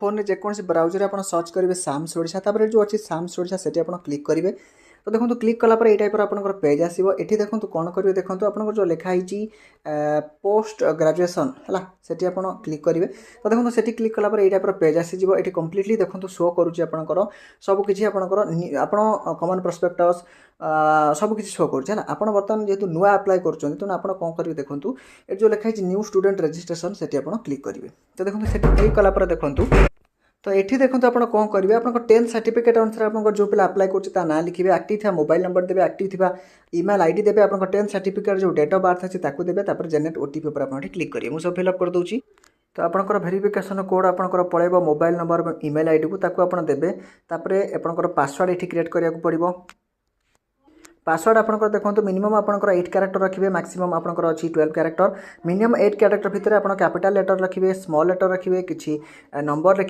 phone जेकोसी browser आप search करेंगे Sam's Odisha तापर जो अच्छी साम्स ओडिशा से क्लिक करेंगे तो देखो क्लिक कलापर ये टाइप आप पेज आसो ये देखो कौन करेंगे देखो आप जो लिखाई पोस्ट ग्रेजुएशन है सेठी आप क्लिक करेंगे तो देखो से क्लिक कलापर ये टाइप पेज आसीज ये कम्प्लीटली देखो शो करुच्ची आपंकर सबकि आप कमन प्रस्पेक्टस सबकि शो करें आप बर्तमान जेहतु नुआ आप्लाय कर तेणु आप कौन करेंगे देखो ये जो लिखाई न्यू स्टूडेंट रजिस्ट्रेशन से क्लिक करेंगे तो देखो से क्लिक कलापर देखो तो ये देखो आप कौन करेंगे आप 10th सर्टिफिकेट अनुसार आप जो पिला अप्लाई कर ना लिखे एक्टिव था मोबाइल नंबर देवे एक्टिव था ईमेल आईडी देवे आप 10th सर्टिफिकेट जो डेट ऑफ बर्थ अच्छे देवे जेनेट ओटीपी पर आप क्लिक करेंगे मुझे सब फिलअप कर दूसरी तो आपंकर भेरिफिकेशन कोड आपंकर पड़ेगा मोबाइल नंबर ईमेल आईडी को ताकू आप देवे आपंकर पासवर्ड ये क्रिएट करा पड़ो पासवर्ड आपंकर देखो मिनिमम आपंकर 8 कैरेक्टर रखिए मैक्सिमम आपंकर अच्छी 12 कैरेक्टर मिनिमम 8 कैरेक्टर भितर आप कैपिटल लेटर रखिए स्मॉल लेटर रखिए किसी नंबर लिखिए